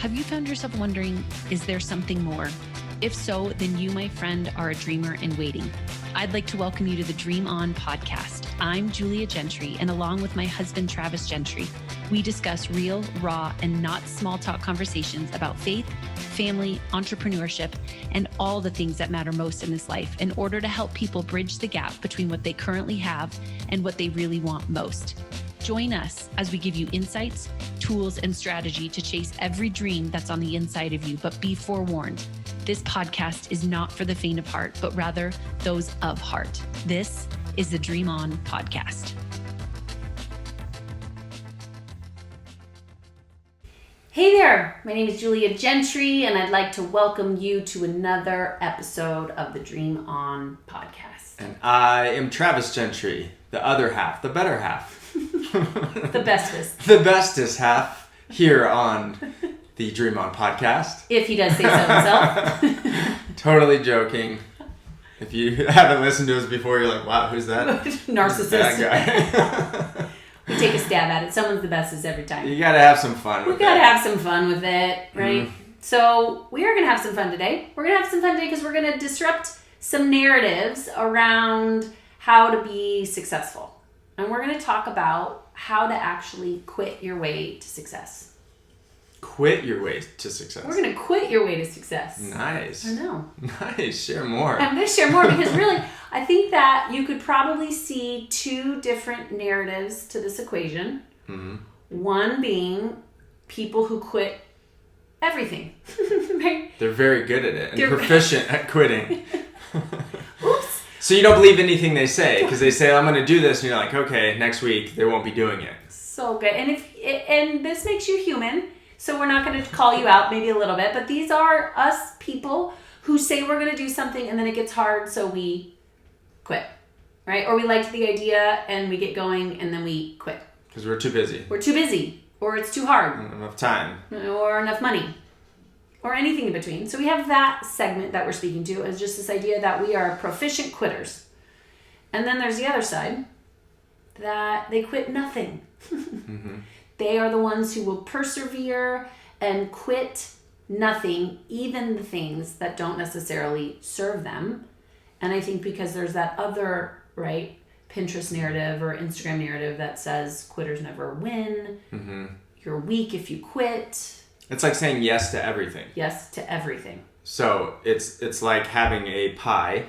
Have you found yourself wondering, is there something more? If so, then you, my friend, are a dreamer in waiting. I'd like to welcome you to the Dream On podcast. I'm Julia Gentry, and along with my husband, Travis Gentry, we discuss real, raw, and not small talk conversations about faith, family, entrepreneurship, and all the things that matter most in this life in order to help people bridge the gap between what they currently have and what they really want most. Join us as we give you insights, tools, and strategy to chase every dream that's on the inside of you. But be forewarned, this podcast is not for the faint of heart, but rather those of heart. This is the Dream On podcast. Hey there, my name is Julia Gentry, and I'd like to welcome you to another episode of the Dream On podcast. And I am Travis Gentry, the other half, the better half. The bestest. The bestest half here on the Dream On podcast. If he does say so himself. Totally joking. If you haven't listened to us before, you're like, wow, who's that? Narcissist. That guy. We take a stab at it. Someone's the bestest every time. You gotta have some fun with it. We gotta have some fun with it, right? So we are gonna have some fun today. We're gonna have some fun today because we're gonna disrupt some narratives around how to be successful. And we're going to talk about how to actually quit your way to success. Quit your way to success. We're going to quit your way to success. Nice. I know. Nice. Share more. I'm going to share more because really, I think that you could probably see two different narratives to this equation. Mm-hmm. One being people who quit everything. Right? They're very good at it and proficient at quitting. Oops. So you don't believe anything they say because they say, I'm going to do this. And you're like, okay, next week they won't be doing it. So good. And this makes you human. So we're not going to call you out maybe a little bit. But these are us people who say we're going to do something and then it gets hard. So we quit. Right? Or we liked the idea and we get going and then we quit. Because we're too busy. We're too busy. Or it's too hard. Not enough time. Or enough money. Or anything in between. So we have that segment that we're speaking to as just this idea that we are proficient quitters. And then there's the other side that they quit nothing. Mm-hmm. They are the ones who will persevere and quit nothing, even the things that don't necessarily serve them. And I think because there's that other, right, Pinterest narrative or Instagram narrative that says quitters never win. Mm-hmm. You're weak if you quit. It's like saying yes to everything. Yes to everything. So it's like having a pie,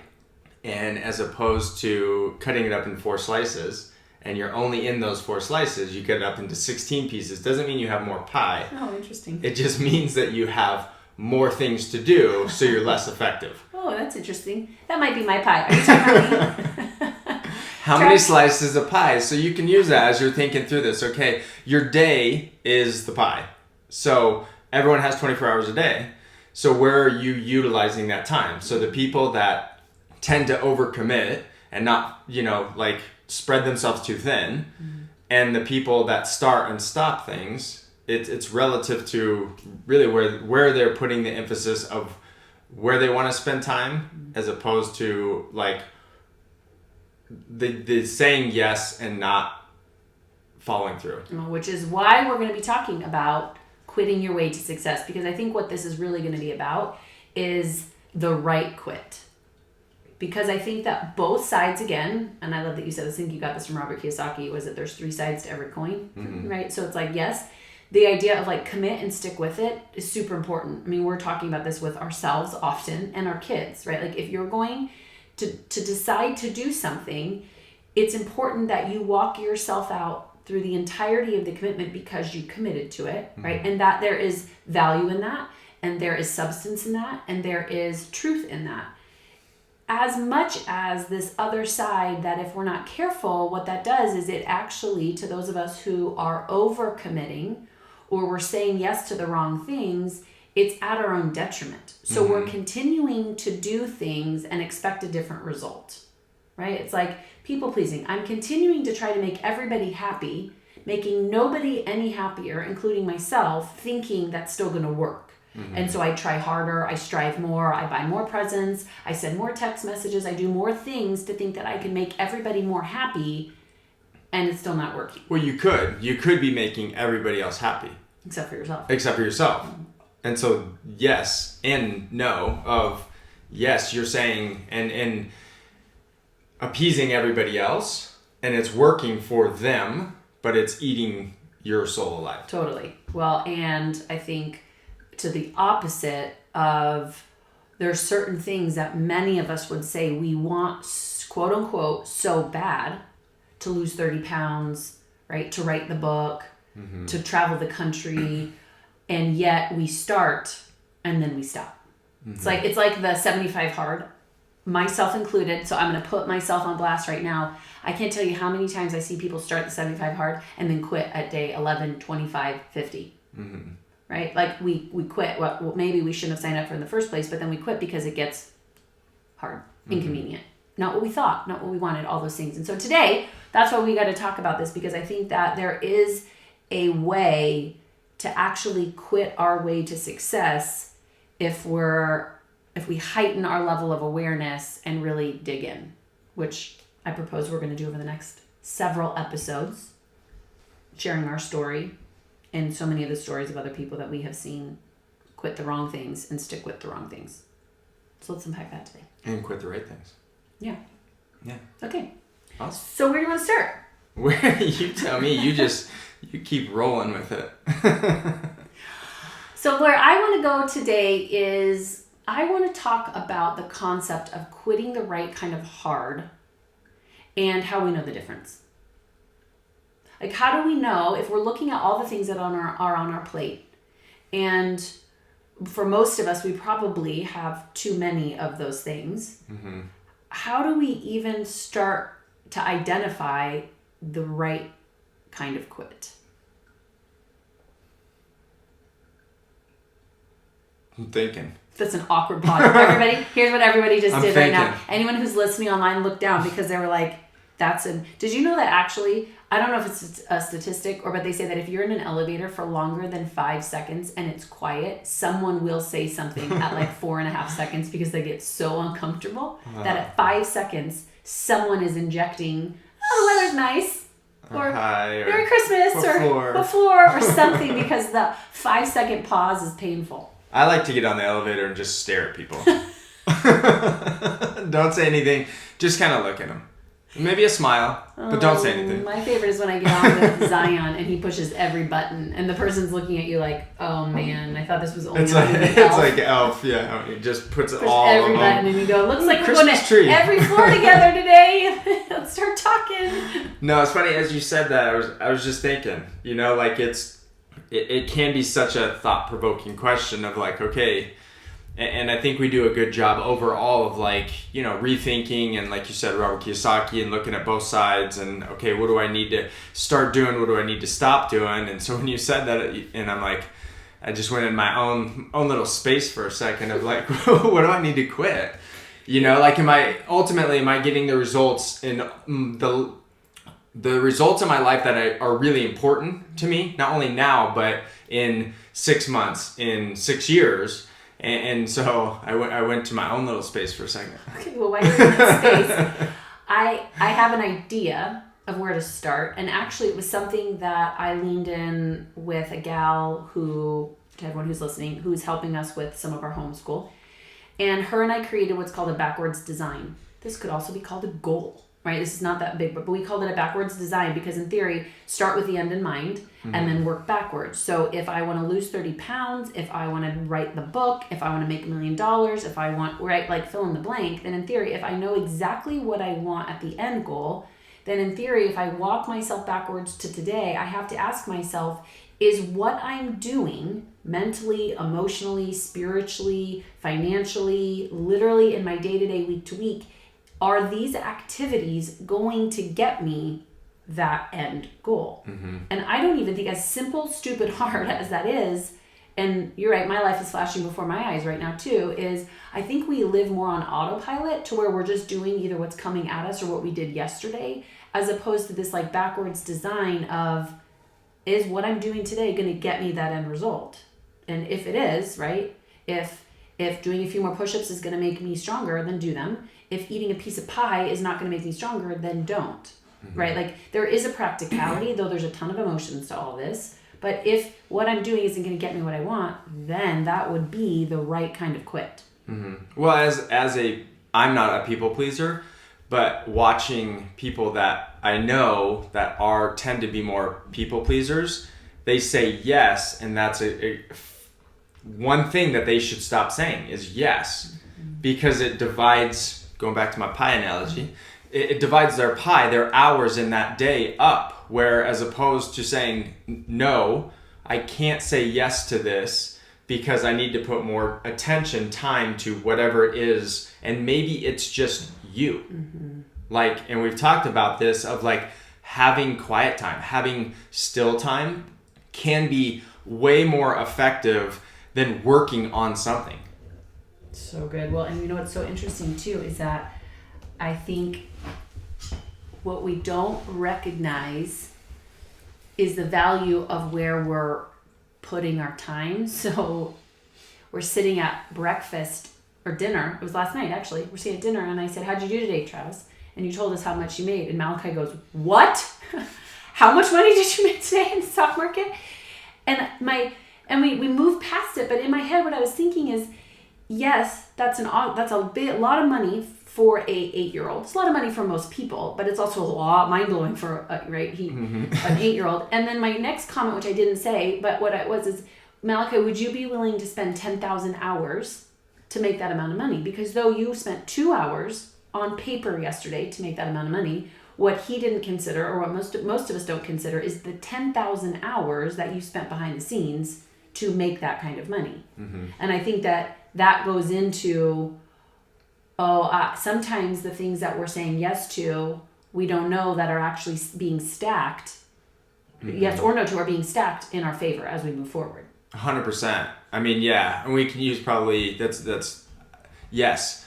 and as opposed to cutting it up in 4 slices, and you're only in those 4 slices, you cut it up into 16 pieces. Doesn't mean you have more pie. Oh, interesting. It just means that you have more things to do, so you're less effective. Oh, that's interesting. That might be my pie. Are you talking about me? How many slices of pie? So you can use that as you're thinking through this. Okay, your day is the pie. So everyone has 24 hours a day. So where are you utilizing that time? So the people that tend to overcommit and not, like spread themselves too thin, and the people that start and stop things, it's relative to really where they're putting the emphasis of where they want to spend time, as opposed to like the saying yes and not following through. Which is why we're going to be talking about quitting your way to success, because I think what this is really going to be about is the right quit. Because I think that both sides, again, and I love that you said this, I think you got this from Robert Kiyosaki, was that there's 3 sides to every coin, right? So it's like, yes, the idea of like commit and stick with it is super important. I mean, we're talking about this with ourselves often and our kids, right? Like if you're going to decide to do something, it's important that you walk yourself out through the entirety of the commitment because you committed to it, right? And that there is value in that, and there is substance in that, and there is truth in that. As much as this other side that if we're not careful, what that does is it actually, to those of us who are over-committing or we're saying yes to the wrong things, it's at our own detriment. So we're continuing to do things and expect a different result, right? It's like people pleasing. I'm continuing to try to make everybody happy, making nobody any happier, including myself, thinking that's still going to work. And so I try harder, I strive more, I buy more presents, I send more text messages, I do more things to think that I can make everybody more happy, and it's still not working. Well, you could be making everybody else happy. Except for yourself. Except for yourself. And so yes and no of yes, you're saying and appeasing everybody else, and it's working for them, but it's eating your soul alive. Totally. Well, and I think to the opposite of, there's certain things that many of us would say we want, quote unquote, so bad, to lose 30 pounds, right? To write the book, to travel the country, and yet we start and then we stop. It's like the 75 hard, myself included. So I'm going to put myself on blast right now. I can't tell you how many times I see people start the 75 hard and then quit at day 11, 25, 50. Right? Like we quit what maybe we shouldn't have signed up for in the first place, but then we quit because it gets hard, inconvenient. Not what we thought, not what we wanted, all those things. And so today, that's why we got to talk about this, because I think that there is a way to actually quit our way to success if we heighten our level of awareness and really dig in, which I propose we're going to do over the next several episodes, sharing our story and so many of the stories of other people that we have seen quit the wrong things and stick with the wrong things. So let's unpack that today. And quit the right things. Yeah. Yeah. Okay. Awesome. So where do you want to start? Where you tell me, you keep rolling with it. So where I want to go today is I want to talk about the concept of quitting the right kind of hard and how we know the difference. Like, how do we know if we're looking at all the things that are on our plate? And for most of us, we probably have too many of those things. How do we even start to identify the right kind of quit? I'm thinking. That's an awkward pause. Everybody, here's what everybody just did right now. thinking. Anyone who's listening online, look down, because they were like, did you know that actually, I don't know if it's a statistic but they say that if you're in an elevator for longer than 5 seconds and it's quiet, someone will say something at like 4.5 seconds because they get so uncomfortable that at 5 seconds, someone is injecting, oh, the weather's nice, or hi, or Merry Christmas, or before, or something, because the 5-second pause is painful. I like to get on the elevator and just stare at people. Don't say anything. Just kind of look at them. Maybe a smile, but don't say anything. My favorite is when I get on with Zion and he pushes every button and the person's looking at you like, oh man, I thought this was only It's like Elf, yeah. He just puts it all every of button them. and you go, looks like we're Christmas going tree. to every floor together today. Let's start talking. No, it's funny as you said that. I was just thinking, like it can be such a thought-provoking question of like, okay. And I think we do a good job overall of like, rethinking and like you said, Robert Kiyosaki, and looking at both sides and okay, what do I need to start doing? What do I need to stop doing? And so when you said that, and I'm like, I just went in my own little space for a second of like, what do I need to quit? Like, am I getting the results in the results in my life that are really important to me, not only now, but in 6 months, in 6 years? And so I went to my own little space for a second. Okay, well, while you're in that space, I have an idea of where to start. And actually, it was something that I leaned in with a gal to everyone who's listening, who's helping us with some of our homeschool. And her and I created what's called a backwards design. This could also be called a goal, right? This is not that big, but we called it a backwards design because in theory, start with the end in mind and then work backwards. So if I want to lose 30 pounds, if I want to write the book, if I want to make $1 million, if I want, right, like fill in the blank, then in theory, if I know exactly what I want at the end goal, then in theory, if I walk myself backwards to today, I have to ask myself, is what I'm doing mentally, emotionally, spiritually, financially, literally in my day-to-day, week-to-week, are these activities going to get me that end goal? And I don't even think, as simple, stupid, hard as that is, and you're right, my life is flashing before my eyes right now too, is I think we live more on autopilot to where we're just doing either what's coming at us or what we did yesterday, as opposed to this like backwards design of, is what I'm doing today going to get me that end result? And if it is, right, if doing a few more push-ups is going to make me stronger, then do them. If eating a piece of pie is not going to make me stronger, then don't, right? Like, there is a practicality, though there's a ton of emotions to all this, But if what I'm doing isn't going to get me what I want, then that would be the right kind of quit. Well, I'm not a people pleaser, but watching people that I know that tend to be more people pleasers, they say yes, and that's one thing that they should stop saying is yes, because it divides, going back to my pie analogy, it divides their pie, their hours in that day up, where as opposed to saying, no, I can't say yes to this because I need to put more attention, time to whatever it is, and maybe it's just you. Like, and we've talked about this of like having quiet time, having still time can be way more effective than working on something. So good. Well, and you know what's so interesting too is that I think what we don't recognize is the value of where we're putting our time. So we're sitting at breakfast or dinner. It was last night, actually. We're sitting at dinner, and I said, how'd you do today, Travis? And you told us how much you made. And Malachi goes, what? How much money did you make today in the stock market? And we moved past it, but in my head, what I was thinking is, yes, that's a lot of money for a 8-year-old. It's a lot of money for most people, but it's also a lot mind-blowing for an 8-year-old. And then my next comment, which I didn't say, but what it was is, Malachi, would you be willing to spend 10,000 hours to make that amount of money? Because though you spent 2 hours on paper yesterday to make that amount of money, what he didn't consider, or what most of us don't consider, is the 10,000 hours that you spent behind the scenes to make that kind of money. And I think that goes into, sometimes the things that we're saying yes to, we don't know that are actually being stacked, yes or no to, are being stacked in our favor as we move forward. 100%. I mean, yeah, and we can use probably, that's yes.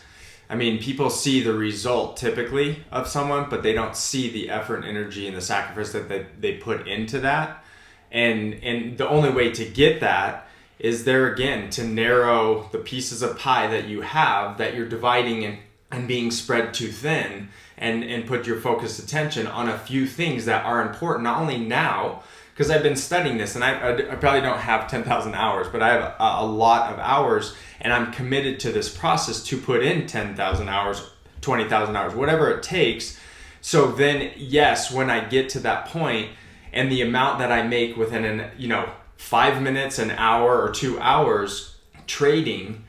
I mean, people see the result typically of someone, but they don't see the effort and energy and the sacrifice that they put into that. And the only way to get that is there again to narrow the pieces of pie that you have that you're dividing and being spread too thin, and put your focused attention on a few things that are important, not only now, because I've been studying this, and I probably don't have 10,000 hours, but I have a lot of hours, and I'm committed to this process to put in 10,000 hours, 20,000 hours, whatever it takes. So then, yes, when I get to that point, and the amount that I make within 5 minutes, an hour, or 2 hours trading,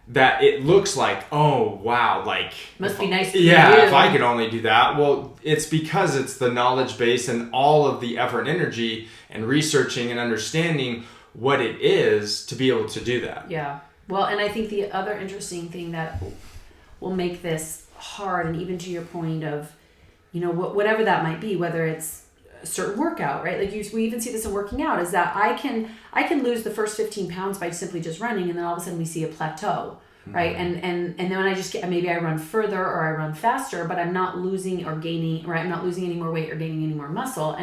that it looks like, oh wow, like must be nice. Yeah, if I could only do that. Well, it's because it's the knowledge base and all of the effort and energy and researching and understanding what it is to be able to do that. Yeah. Well, and I think the other interesting thing that will make this hard, and even to your point of, whatever that might be, whether it's a certain workout, right? Like we even see this in working out, is that I can lose the first 15 pounds by simply just running, and then all of a sudden we see a plateau, right? And then I just maybe I run further or I run faster, but I'm not losing or gaining, right? I'm not losing any more weight or gaining any more muscle.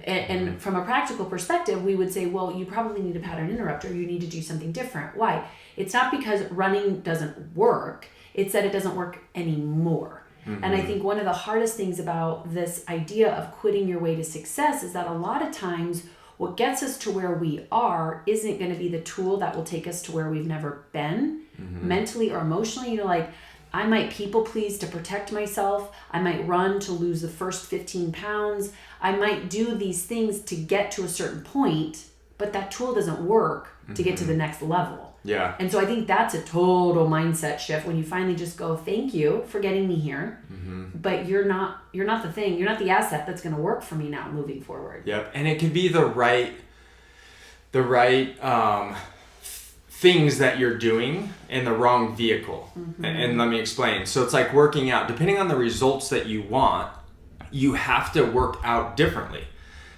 And from a practical perspective, we would say, well, you probably need a pattern interrupter. You need to do something different. Why? It's not because running doesn't work. It's that it doesn't work anymore. And I think one of the hardest things about this idea of quitting your way to success is that a lot of times what gets us to where we are isn't going to be the tool that will take us to where we've never been, mentally or emotionally. Like, I might people please to protect myself. I might run to lose the first 15 pounds. I might do these things to get to a certain point, but that tool doesn't work to get to the next level. Yeah. And so I think that's a total mindset shift when you finally just go, thank you for getting me here, but you're not the thing, you're not the asset that's going to work for me now moving forward. Yep. And it can be the right things that you're doing in the wrong vehicle. And let me explain. So it's like working out. Depending on the results that you want, you have to work out differently.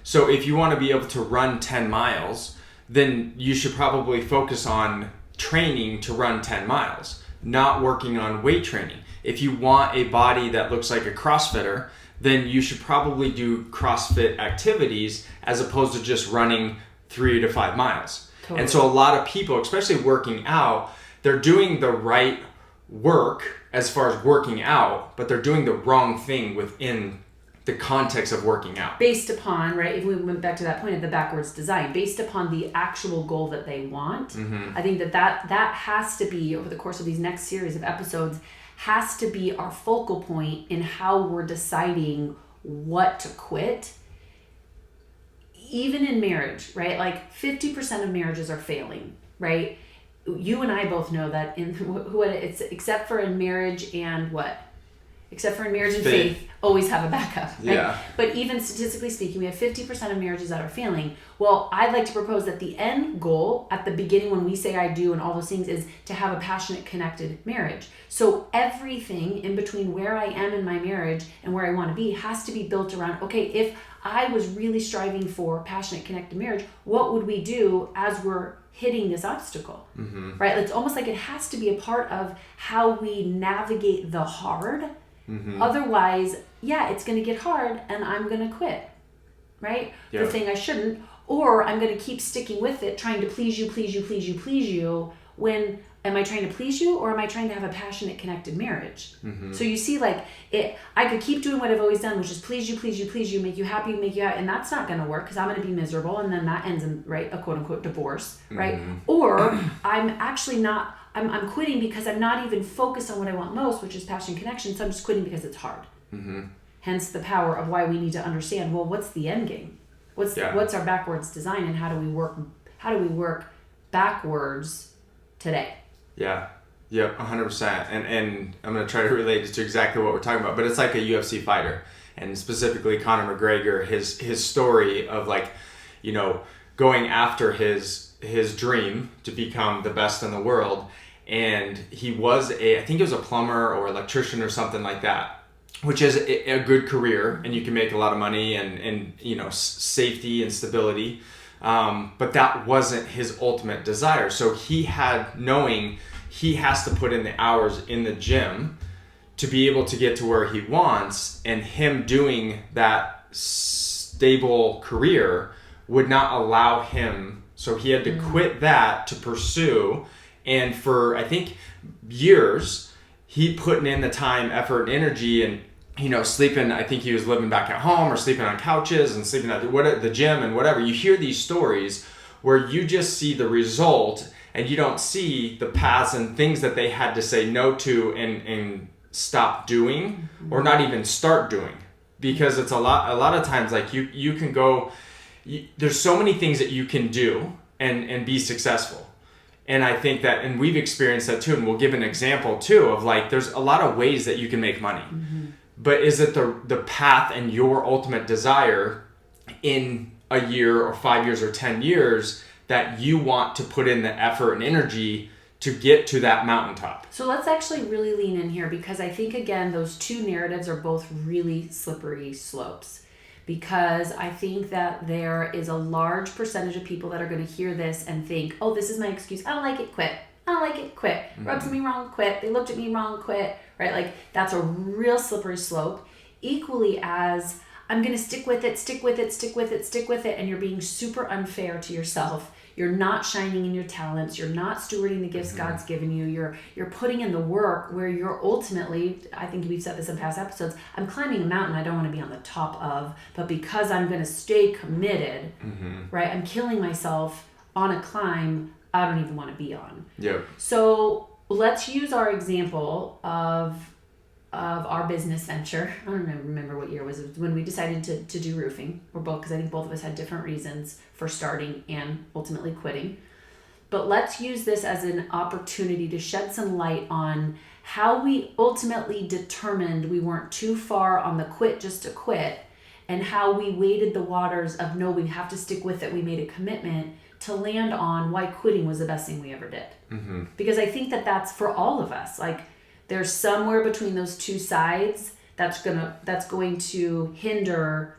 So if you want to be able to run 10 miles, then you should probably focus on training to run 10 miles, not working on weight training. If you want a body that looks like a CrossFitter, then you should probably do CrossFit activities as opposed to just running 3 to 5 miles. Totally. And so a lot of people, especially working out, they're doing the right work as far as working out, but they're doing the wrong thing within the context of working out. Based upon, right, if we went back to that point of the backwards design, based upon the actual goal that they want, I think that has to be, over the course of these next series of episodes, has to be our focal point in how we're deciding what to quit. Even in marriage, right? Like 50% of marriages are failing, right? You and I both know that in what it's, except for in marriage and what? Except for in marriage and faith, always have a backup. Right? Yeah. But even statistically speaking, we have 50% of marriages that are failing. Well, I'd like to propose that the end goal at the beginning when we say I do and all those things is to have a passionate, connected marriage. So everything in between where I am in my marriage and where I want to be has to be built around, okay, if I was really striving for passionate, connected marriage, what would we do as we're hitting this obstacle, right? It's almost like it has to be a part of how we navigate the hard. Otherwise, it's going to get hard and I'm going to quit, right? Yeah. The thing I shouldn't, or I'm going to keep sticking with it, trying to please you, when am I trying to please you or am I trying to have a passionate, connected marriage? So you see, like, I could keep doing what I've always done, which is please you, make you happy, and that's not going to work because I'm going to be miserable and then that ends in, right, a quote-unquote divorce, right? Or I'm actually not, I'm quitting because I'm not even focused on what I want most, which is passion and connection, so I'm just quitting because it's hard. Hence the power of why we need to understand, well, what's the end game? What's our backwards design and how do we work backwards today? Yeah. Yep, 100%. And I'm going to try to relate it to exactly what we're talking about, but it's like a UFC fighter, and specifically Conor McGregor, his story of, like, you know, going after his dream to become the best in the world. And he was I think he was a plumber or electrician or something like that, which is a good career and you can make a lot of money and you know, safety and stability. But that wasn't his ultimate desire. So he has to put in the hours in the gym to be able to get to where he wants, and him doing that stable career would not allow him. So he had to quit that to pursue. And for, I think, years, he putting in the time, effort, and energy, and, you know, sleeping. I think he was living back at home or sleeping on couches and sleeping at the gym and whatever. You hear these stories where you just see the result and you don't see the paths and things that they had to say no to and stop doing or not even start doing. Because it's a lot of times, like, you can go, there's so many things that you can do and be successful. And I think that, and we've experienced that too, and we'll give an example too of, like, there's a lot of ways that you can make money. But is it the path and your ultimate desire in a year or 5 years or 10 years that you want to put in the effort and energy to get to that mountaintop? So let's actually really lean in here, because I think, again, those two narratives are both really slippery slopes. Because I think that there is a large percentage of people that are going to hear this and think, oh, this is my excuse. I don't like it, quit. I don't like it, quit. Rubs me wrong, quit. They looked at me wrong, quit. Right? Like, that's a real slippery slope. Equally as, I'm going to stick with it, and you're being super unfair to yourself. You're not shining in your talents. You're not stewarding the gifts God's given you. You're putting in the work where you're ultimately, I think we've said this in past episodes, I'm climbing a mountain I don't want to be on the top of, but because I'm going to stay committed, right? I'm killing myself on a climb I don't even want to be on. Yep. So let's use our example of our business venture. I don't remember what year it was when we decided to do roofing. We're both, because I think both of us had different reasons for starting and ultimately quitting. But let's use this as an opportunity to shed some light on how we ultimately determined we weren't too far on the quit just to quit, and how we waded the waters of, no, we have to stick with it. We made a commitment to land on why quitting was the best thing we ever did. Because I think that that's for all of us. Like, there's somewhere between those two sides that's going to hinder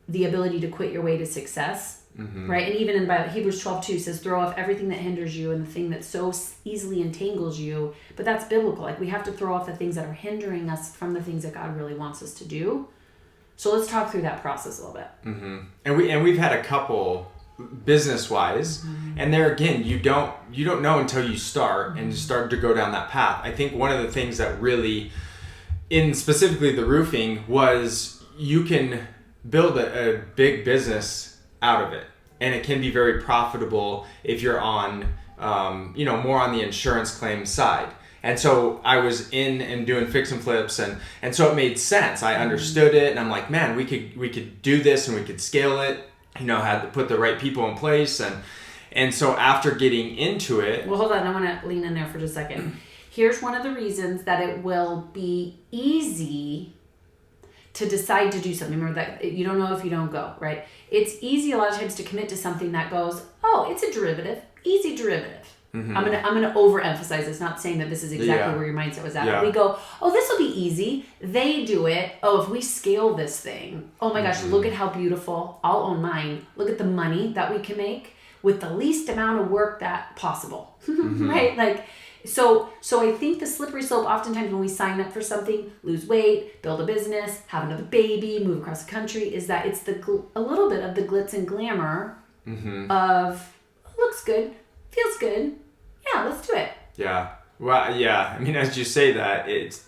the ability to quit your way to success, right? And even in Hebrews 12:2 says, throw off everything that hinders you and the thing that so easily entangles you. But that's biblical. Like, we have to throw off the things that are hindering us from the things that God really wants us to do. So let's talk through that process a little bit. And we've had a couple business-wise, and there again, you don't know until you start and start to go down that path. I think one of the things that really, in specifically the roofing, was you can build a big business out of it, and it can be very profitable if you're on, more on the insurance claim side. And so I was in and doing fix and flips, and so it made sense. I understood it, and I'm like, man, we could do this, and we could scale it. Had to put the right people in place, and so after getting into it. Well, hold on, I want to lean in there for just a second. Here's one of the reasons that it will be easy to decide to do something. Remember that you don't know if you don't go, right? It's easy a lot of times to commit to something that goes, oh, it's a derivative, easy derivative. Mm-hmm. I'm gonna overemphasize this, not saying that this is exactly where your mindset was at. Yeah. But we go, oh, this will be easy. They do it. Oh, if we scale this thing, oh my gosh, look at how beautiful. I'll own mine. Look at the money that we can make with the least amount of work that possible, right? Like, so I think the slippery slope, oftentimes when we sign up for something, lose weight, build a business, have another baby, move across the country, is that it's a little bit of the glitz and glamour of looks good, feels good. Yeah, let's do it. Yeah. Well, yeah. I mean, as you say that, it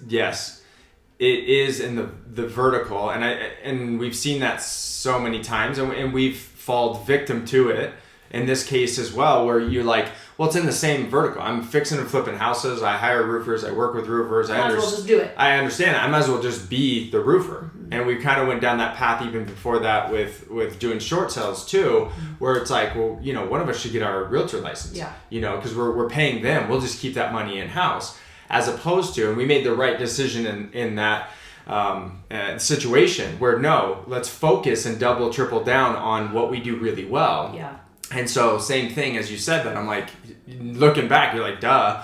is in the vertical, and we've seen that so many times, and we've fallen victim to it in this case as well, where you're like, well, it's in the same vertical. I'm fixing and flipping houses. I hire roofers. I work with roofers. I might as well just do it. I understand. I might as well just be the roofer. Mm-hmm. And we kind of went down that path even before that with doing short sales too, where it's like, well, one of us should get our realtor license. Yeah. Because we're paying them. We'll just keep that money in house, as opposed to, and we made the right decision in that situation where no, let's focus and double, triple down on what we do really well. Yeah. And so same thing as you said that, I'm like, looking back, you're like, duh,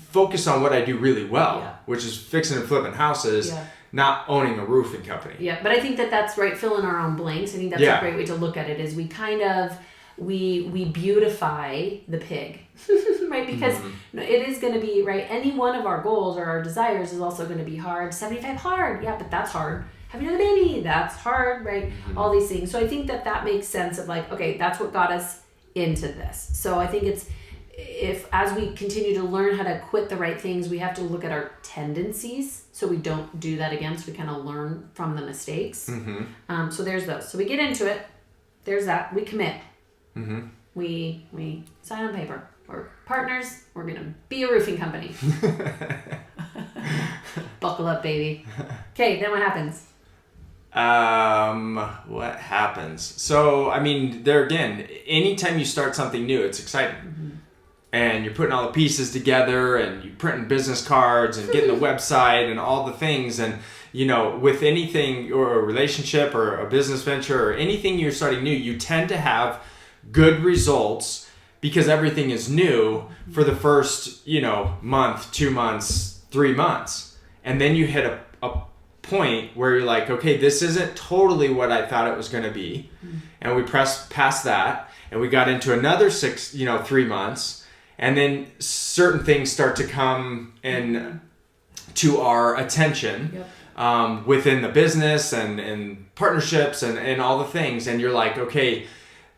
focus on what I do really well, which is fixing and flipping houses, not owning a roofing company. Yeah, but I think that's right, fill in our own blanks. I think that's a great way to look at it, is we kind of, we beautify the pig, right? Because it is going to be, right, any one of our goals or our desires is also going to be hard. 75 hard, yeah, but that's hard. Having another baby, that's hard, right? All these things. So I think that makes sense of like, okay, that's what got us into this. So I think if as we continue to learn how to quit the right things, we have to look at our tendencies so we don't do that again, so we kind of learn from the mistakes. So there's those. So we get into it. There's that. We commit. We sign on paper. We're partners. We're going to be a roofing company. Buckle up, baby. Okay, then what happens? What happens? So, I mean, there again, anytime you start something new, it's exciting. And you're putting all the pieces together, and you're printing business cards and getting the website and all the things. And, with anything, or a relationship or a business venture or anything you're starting new, you tend to have good results because everything is new for the first, month, 2 months, 3 months. And then you hit a point where you're like, okay, this isn't totally what I thought it was going to be. And we pressed past that, and we got into another 3 months, and then certain things start to come in to our attention within the business and partnerships and all the things. And you're like, okay,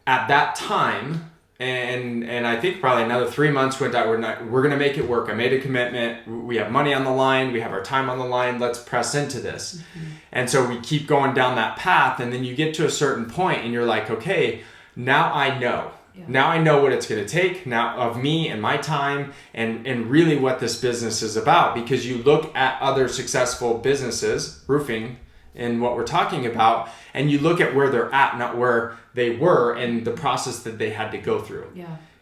at that time, and I think probably another 3 months went out. We're going to make it work. I made a commitment. We have money on the line. We have our time on the line. Let's press into this. And so we keep going down that path. And then you get to a certain point and you're like, okay, now I know. Now I know what it's going to take now of me and my time and really what this business is about. Because you look at other successful businesses, roofing, and what we're talking about, and you look at where they're at, not where they were, and the process that they had to go through.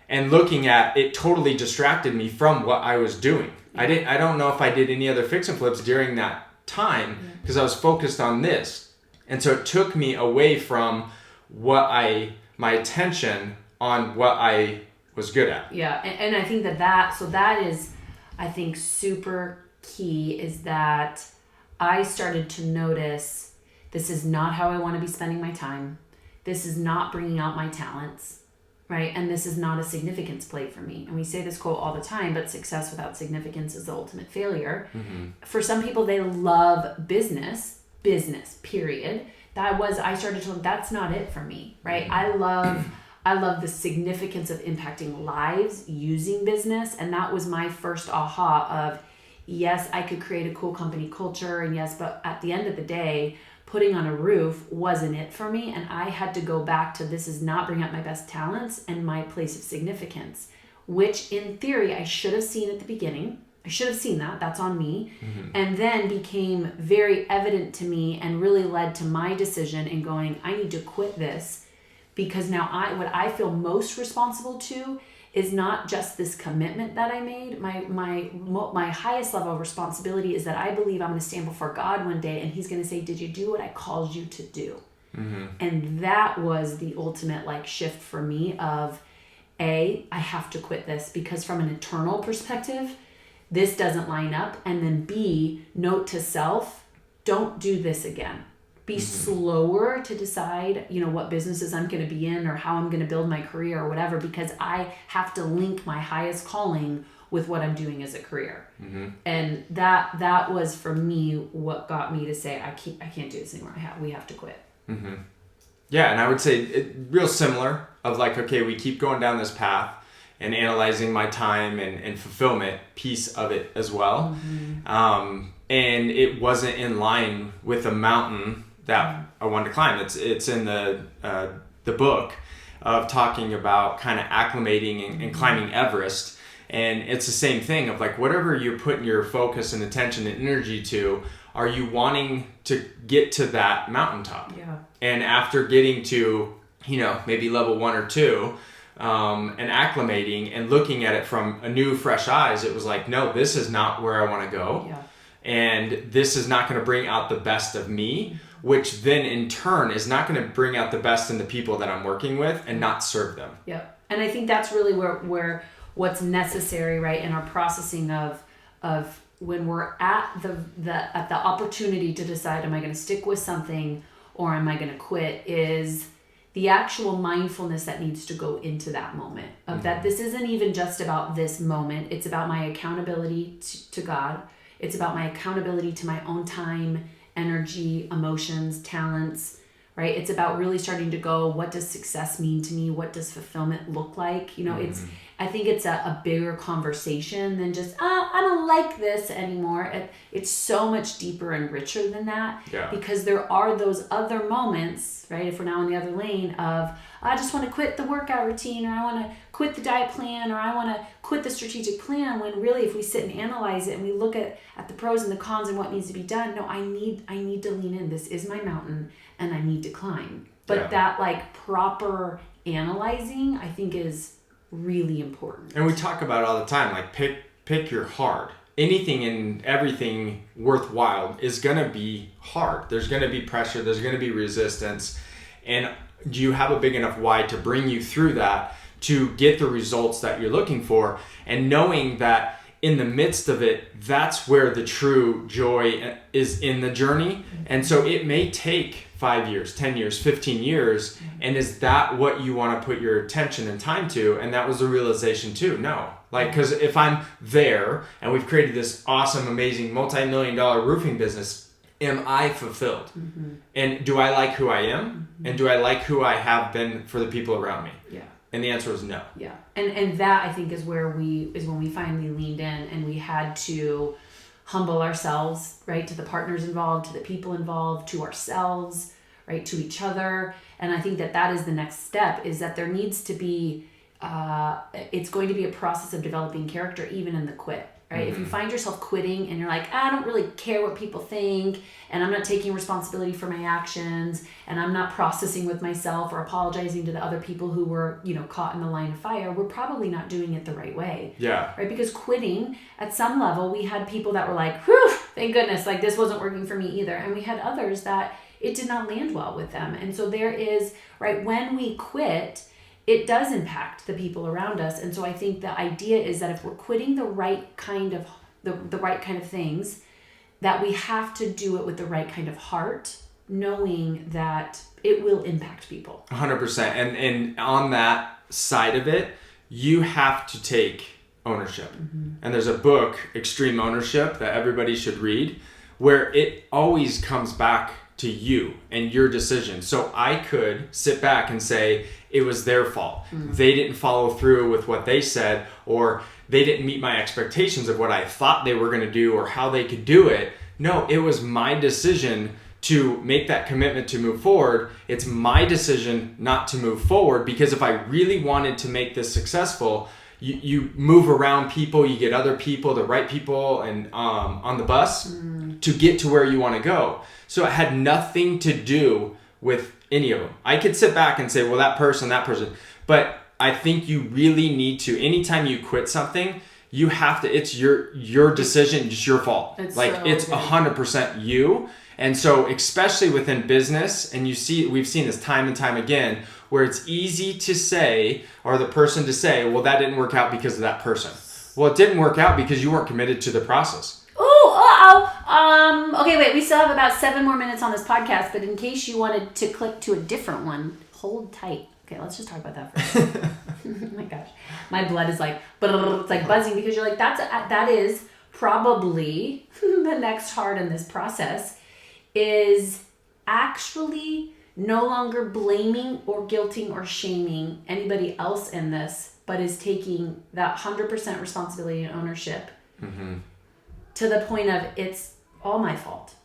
And looking at it totally distracted me from what I was doing. I don't know if I did any other fix and flips during that time because I was focused on this. And so it took me away from my attention on what I was good at. Yeah. And I think that is, I think, super key, is that I started to notice this is not how I want to be spending my time. This is not bringing out my talents, right? And this is not a significance play for me. And we say this quote all the time, but success without significance is the ultimate failure. For some people, they love business, period. I started to look, that's not it for me, right? I love the significance of impacting lives using business. And that was my first aha of, yes, I could create a cool company culture, and yes, but at the end of the day, putting on a roof wasn't it for me. And I had to go back to, this is not bringing out my best talents and my place of significance, which in theory I should have seen at the beginning. I should have seen that. That's on me. And then became very evident to me and really led to my decision in going, I need to quit this, because now what I feel most responsible to is not just this commitment that I made. My highest level of responsibility is that I believe I'm going to stand before God one day and he's going to say, did you do what I called you to do? And that was the ultimate like shift for me of I have to quit this, because from an eternal perspective, this doesn't line up. And then B, note to self, don't do this again. Be slower to decide, what businesses I'm going to be in or how I'm going to build my career or whatever, because I have to link my highest calling with what I'm doing as a career. And that was for me what got me to say, I can't do this anymore. We have to quit. Yeah. And I would say real similar of like, okay, we keep going down this path and analyzing my time and fulfillment piece of it as well. And it wasn't in line with the mountain that I wanted to climb. It's in the book of talking about kind of acclimating and climbing Everest. And it's the same thing of like, whatever you're putting your focus and attention and energy to, are you wanting to get to that mountaintop? Yeah. And after getting to, maybe level 1 or 2, and acclimating and looking at it from a new, fresh eyes, it was like, no, this is not where I want to go. Yeah. And this is not going to bring out the best of me, which then in turn is not going to bring out the best in the people that I'm working with and not serve them. Yeah. And I think that's really where what's necessary, right, in our processing of when we're at the opportunity to decide, am I going to stick with something or am I going to quit, is the actual mindfulness that needs to go into that moment of that this isn't even just about this moment. It's about my accountability to God. It's about my accountability to my own time, energy, emotions, talents, right? It's about really starting to go, what does success mean to me? What does fulfillment look like? I think it's a bigger conversation than just, I don't like this anymore. It's so much deeper and richer than that, because there are those other moments, right? If we're now in the other lane of, I just want to quit the workout routine, or I want to quit the diet plan, or I want to quit the strategic plan, when really if we sit and analyze it and we look at the pros and the cons and what needs to be done, no, I need to lean in. This is my mountain and I need to climb. But that like proper analyzing, I think, is really important. And we talk about it all the time, like pick your hard. Anything and everything worthwhile is going to be hard. There's going to be pressure, there's going to be resistance. And do you have a big enough why to bring you through that to get the results that you're looking for? And knowing that in the midst of it, that's where the true joy is in the journey. And so it may take 5 years, 10 years, 15 years. And is that what you want to put your attention and time to? And that was the realization too. No. Like, because if I'm there and we've created this awesome, amazing, multi-million-dollar roofing business, am I fulfilled? And do I like who I am? And do I like who I have been for the people around me? Yeah. And the answer is no. Yeah. And that, I think, is when we finally leaned in and we had to humble ourselves, right, to the partners involved, to the people involved, to ourselves, right, to each other. And I think that is the next step, is that there needs to be, it's going to be a process of developing character even in the quit, right? If you find yourself quitting and you're like, I don't really care what people think, and I'm not taking responsibility for my actions, and I'm not processing with myself or apologizing to the other people who were, caught in the line of fire, we're probably not doing it the right way. Yeah. Right? Because quitting, at some level, we had people that were like, whew, thank goodness, like this wasn't working for me either. And we had others that it did not land well with them. And so there is, right, when we quit, it does impact the people around us. And so I think the idea is that if we're quitting the right kind of the right kind of things, that we have to do it with the right kind of heart, knowing that it will impact people. 100%. And on that side of it, you have to take ownership. And there's a book, Extreme Ownership, that everybody should read, where it always comes back to you and your decision. So I could sit back and say it was their fault. They didn't follow through with what they said, or they didn't meet my expectations of what I thought they were going to do or how they could do it. No, it was my decision to make that commitment to move forward. It's my decision not to move forward, because if I really wanted to make this successful, you move around people, you get other people, the right people, and on the bus to get to where you want to go. So it had nothing to do with any of them. I could sit back and say, well, that person, but I think you really need to, anytime you quit something, you have to, it's your decision, it's your fault. It's 100% you. And so, especially within business, and we've seen this time and time again, where it's easy to say, or the person to say, well, that didn't work out because of that person. Well, it didn't work out because you weren't committed to the process. Okay, wait, we still have about 7 more minutes on this podcast, but in case you wanted to click to a different one, hold tight. Okay, let's just talk about that for a second. Oh my gosh. My blood is like, it's like buzzing, because you're like, that is probably the next part in this process, is actually no longer blaming or guilting or shaming anybody else in this, but is taking that 100% responsibility and ownership to the point of, it's all my fault.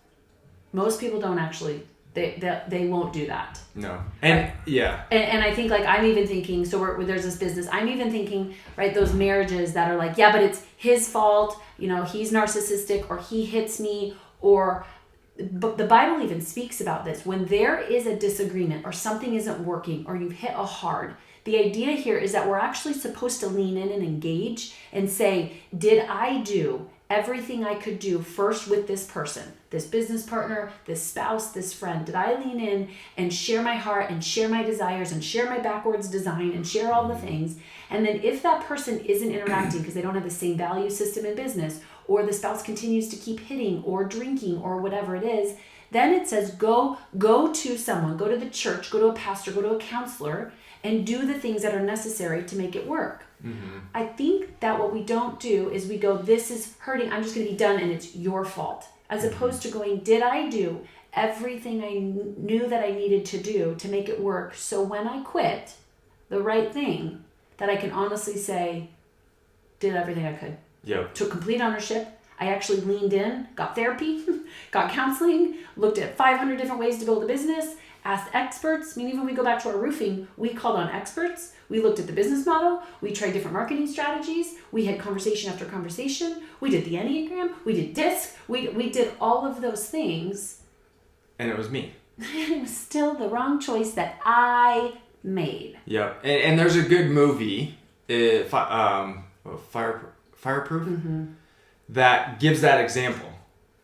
Most people don't actually, they won't do that. No. And right? yeah. And I think, like, I'm even thinking, so there's this business, I'm even thinking, right, those marriages that are like, yeah, but it's his fault, he's narcissistic, or he hits me, but the Bible even speaks about this. When there is a disagreement, or something isn't working, or you've hit a hard, the idea here is that we're actually supposed to lean in and engage and say, did I do everything I could do first with this person, this business partner, this spouse, this friend? Did I lean in and share my heart and share my desires and share my backwards design and share all the things? And then if that person isn't interacting because they don't have the same value system in business, or the spouse continues to keep hitting or drinking or whatever it is, then it says go to someone, go to the church, go to a pastor, go to a counselor, and do the things that are necessary to make it work. I think that what we don't do is we go, this is hurting, I'm just going to be done, and it's your fault. As opposed to going, did I do everything I knew that I needed to do to make it work, so when I quit, the right thing, that I can honestly say, did everything I could. Yep. Took complete ownership. I actually leaned in, got therapy, got counseling, looked at 500 different ways to build a business, asked experts. I mean, even when we go back to our roofing, we called on experts. We looked at the business model. We tried different marketing strategies. We had conversation after conversation. We did the Enneagram. We did DISC. We did all of those things. And it was me. It was still the wrong choice that I made. Yep. And there's a good movie, Fireproof, that gives that example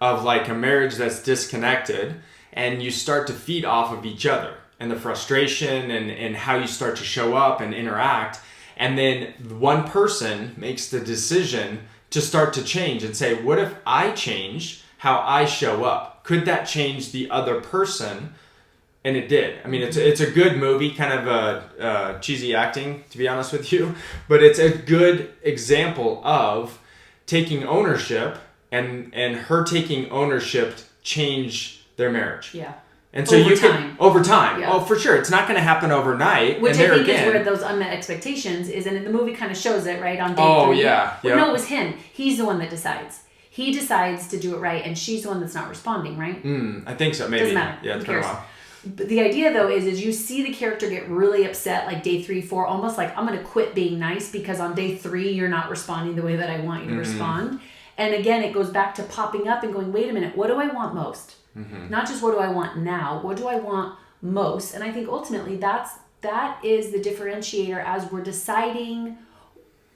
of like a marriage that's disconnected, and you start to feed off of each other and the frustration and how you start to show up and interact. And then one person makes the decision to start to change and say, what if I change how I show up? Could that change the other person? And it did. I mean, it's a good movie, kind of a cheesy acting, to be honest with you, but it's a good example of taking ownership, and her taking ownership change their marriage. Yeah. And so over time. Yeah. Oh, for sure. It's not going to happen overnight. Which and I think again, is where those unmet expectations is, and the movie kind of shows it, right, on day 3. Oh, yeah. Well, no, it was him. He's the one that decides. He decides to do it right, and she's the one that's not responding, right? I think so, maybe. Doesn't matter. Yeah, it's been a while. But the idea, though, is you see the character get really upset, like day 3, 4, almost like, I'm going to quit being nice because on day 3, you're not responding the way that I want you to respond. And again, it goes back to popping up and going, wait a minute, what do I want most? Not just what do I want now, what do I want most? And I think ultimately that is the differentiator as we're deciding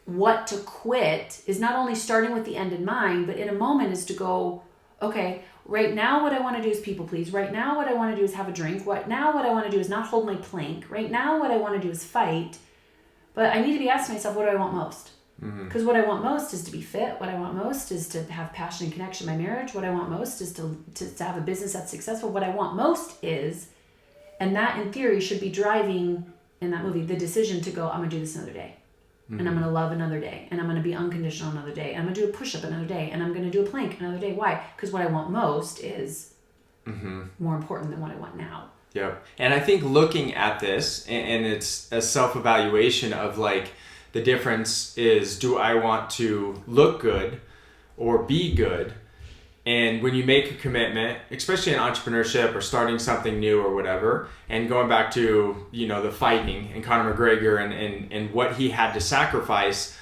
what to quit, is not only starting with the end in mind, but in a moment is to go, okay, right now what I want to do is people please. Right now what I want to do is have a drink. Right now what I want to do is not hold my plank. Right now what I want to do is fight. But I need to be asking myself, what do I want most? Because what I want most is to be fit. What I want most is to have passion and connection in my marriage. What I want most is to have a business that's successful. What I want most is, and that in theory should be driving, in that movie, the decision to go, I'm going to do this another day. And I'm going to love another day. And I'm going to be unconditional another day. And I'm going to do a push-up another day. And I'm going to do a plank another day. Why? Because what I want most is more important than what I want now. Yep. And I think looking at this, and it's a self-evaluation of like, the difference is, do I want to look good or be good? And when you make a commitment, especially in entrepreneurship or starting something new or whatever, and going back to, the fighting and Conor McGregor and what he had to sacrifice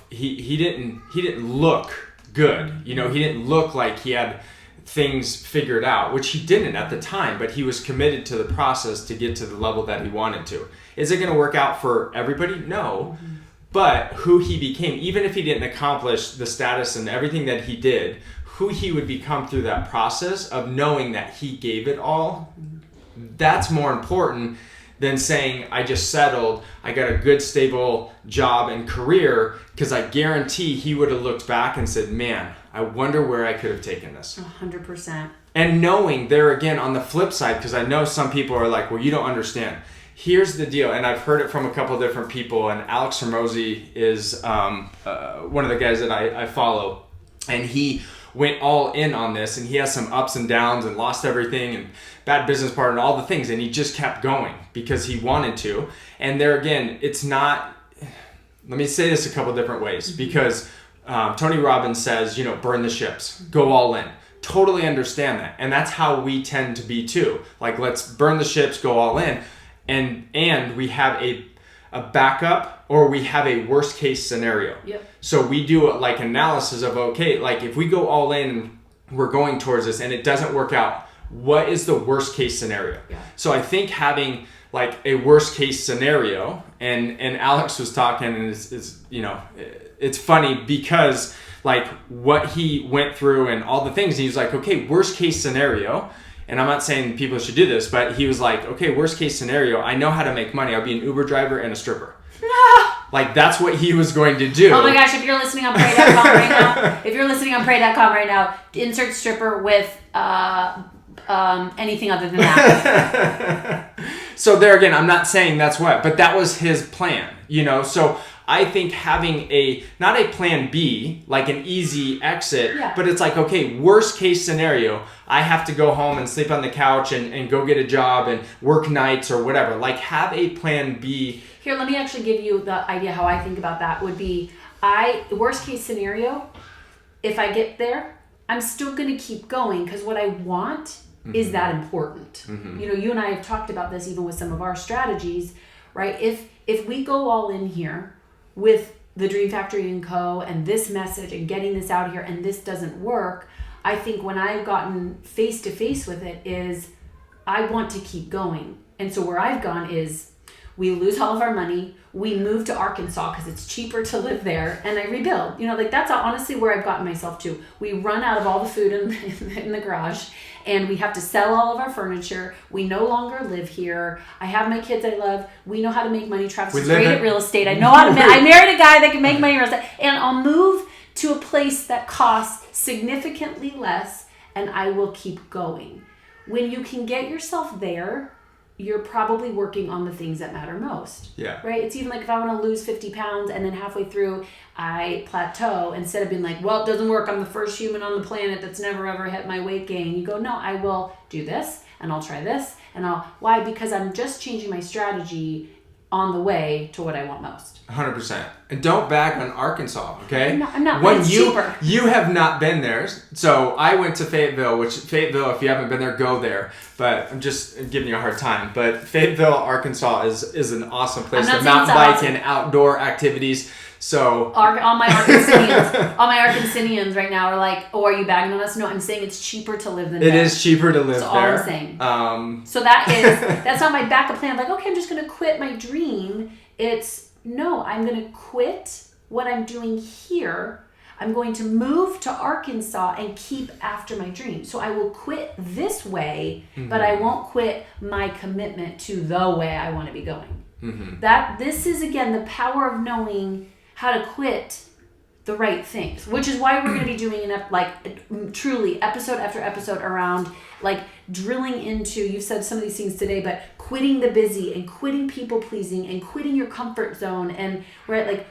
he didn't look good. He didn't look like he had things figured out, which he didn't at the time, but he was committed to the process to get to the level that he wanted to. Is it going to work out for everybody? No. But who he became, even if he didn't accomplish the status and everything that he did, who he would become through that process of knowing that he gave it all, that's more important than saying, I just settled, I got a good stable job and career, because I guarantee he would have looked back and said, man, I wonder where I could have taken this. 100%. And knowing there again on the flip side, because I know some people are like, well, you don't understand. Here's the deal, and I've heard it from a couple different people, and Alex Hormozy is one of the guys that I follow, and he went all in on this, and he has some ups and downs and lost everything and bad business partner and all the things, and he just kept going because he wanted to. And there again, it's not, let me say this a couple different ways, because Tony Robbins says, burn the ships, go all in. Totally understand that. And that's how we tend to be too. Like, let's burn the ships, go all in. And we have a backup, or we have a worst case scenario. Yep. So we do like analysis of, okay, like if we go all in and we're going towards this and it doesn't work out, what is the worst case scenario? Yeah. So I think having like a worst case scenario, and Alex was talking, and it's funny because like what he went through and all the things, he was like, okay, worst case scenario. And I'm not saying people should do this, but he was like, okay, worst case scenario, I know how to make money. I'll be an Uber driver and a stripper. Like, that's what he was going to do. Oh my gosh, if you're listening on Pray.com right now, insert stripper with anything other than that. So there again, I'm not saying that's what, but that was his plan, So I think having not a plan B, like an easy exit, but it's like, okay, worst case scenario, I have to go home and sleep on the couch and go get a job and work nights or whatever. Like, have a plan B. Here, let me actually give you the idea how I think about that would be, worst case scenario, if I get there, I'm still going to keep going because what I want is that important. Mm-hmm. You and I have talked about this even with some of our strategies, right? If we go all in here with the Dream Factory & Co. and this message and getting this out here and this doesn't work, I think when I've gotten face to face with it is I want to keep going. And so where I've gone is we lose all of our money, we move to Arkansas because it's cheaper to live there, and I rebuild. That's honestly where I've gotten myself to. We run out of all the food in the garage, and we have to sell all of our furniture. We no longer live here. I have my kids I love. We know how to make money. Travis is great at real estate. I know how to I married a guy that can make money in real estate. And I'll move to a place that costs significantly less, and I will keep going. When you can get yourself there, you're probably working on the things that matter most. Yeah. Right? It's even like if I want to lose 50 pounds and then halfway through I plateau, instead of being like, well, it doesn't work, I'm the first human on the planet that's never ever hit my weight gain. You go, no, I will do this and I'll try this and why? Because I'm just changing my strategy on the way to what I want most. 100%. And don't bag on Arkansas, okay? I'm not. When it's cheaper. You have not been there. So I went to Fayetteville, if you haven't been there, go there. But I'm just giving you a hard time. But Fayetteville, Arkansas is an awesome place to mountain bike and outdoor activities. So all my Arkansanians right now are like, oh, are you bagging on us? No, I'm saying it's cheaper to live than there. It is cheaper to live there. That's all I'm saying. So that's not my backup plan. I'm like, okay, I'm just going to quit my dream. I'm going to quit what I'm doing here. I'm going to move to Arkansas and keep after my dream. So I will quit this way, but I won't quit my commitment to the way I want to be going. Mm-hmm. This is, again, the power of knowing how to quit the right things, which is why we're going to be doing truly episode after episode around drilling into, you've said some of these things today, but quitting the busy and quitting people pleasing and quitting your comfort zone and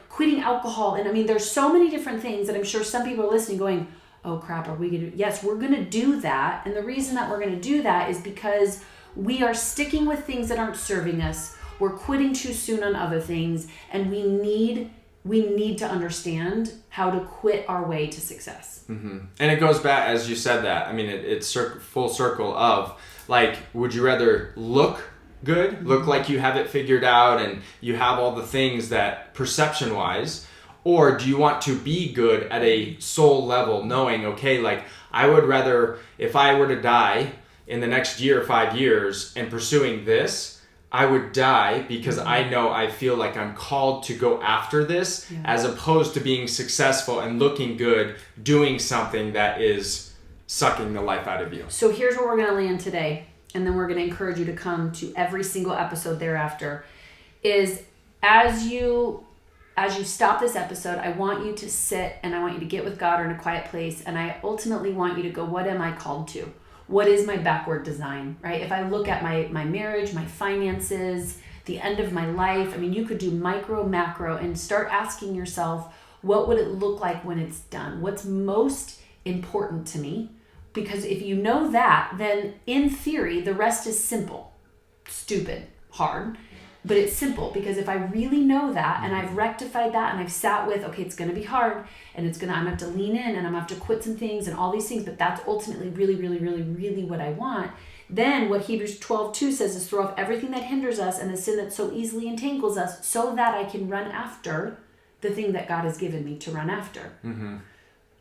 quitting alcohol. And I mean, there's so many different things that I'm sure some people are listening going, oh crap, are we going to? Yes, we're going to do that. And the reason that we're going to do that is because we are sticking with things that aren't serving us. We're quitting too soon on other things, and we need we need to understand how to quit our way to success. Mm-hmm. And it goes back, as you said that, I mean, it's full circle of, like, would you rather look good, look like you have it figured out and you have all the things that perception-wise, or do you want to be good at a soul level, knowing, okay, like, I would rather, if I were to die in the next year, 5 years, and pursuing this, I would die because I know I feel like I'm called to go after this, as opposed to being successful and looking good, doing something that is sucking the life out of you. So here's where we're going to land today, and then we're going to encourage you to come to every single episode thereafter, is as you stop this episode, I want you to sit and I want you to get with God or in a quiet place, and I ultimately want you to go, what am I called to? What is my backward design, right? If I look at my marriage, my finances, the end of my life, I mean, you could do micro, macro, and start asking yourself, what would it look like when it's done? What's most important to me? Because if you know that, then in theory, the rest is simple. Stupid, hard, but it's simple, because if I really know that and I've rectified that and I've sat with, okay, it's going to be hard and I'm going to have to lean in and I'm going to have to quit some things and all these things, but that's ultimately really, really, really, really what I want. Then what Hebrews 12:2 says is throw off everything that hinders us and the sin that so easily entangles us, so that I can run after the thing that God has given me to run after. Mm-hmm.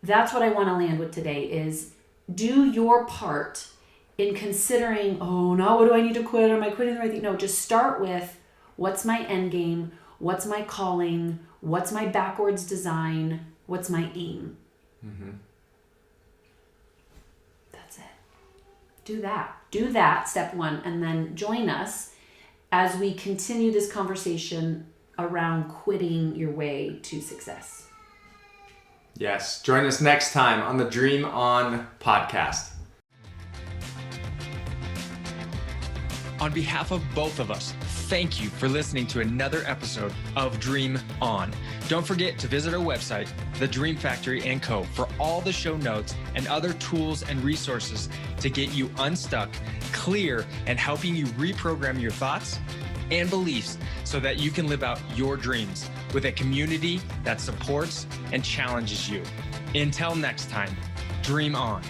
That's what I want to land with today is do your part in considering, oh, now what do I need to quit? Am I quitting the right thing? No, just start with, what's my end game? What's my calling? What's my backwards design? What's my aim? Mm-hmm. That's it. Do that. Do that, step one, and then join us as we continue this conversation around quitting your way to success. Yes. Join us next time on the Dream On podcast. On behalf of both of us, thank you for listening to another episode of Dream On. Don't forget to visit our website, The Dream Factory & Co., for all the show notes and other tools and resources to get you unstuck, clear, and helping you reprogram your thoughts and beliefs so that you can live out your dreams with a community that supports and challenges you. Until next time, dream on.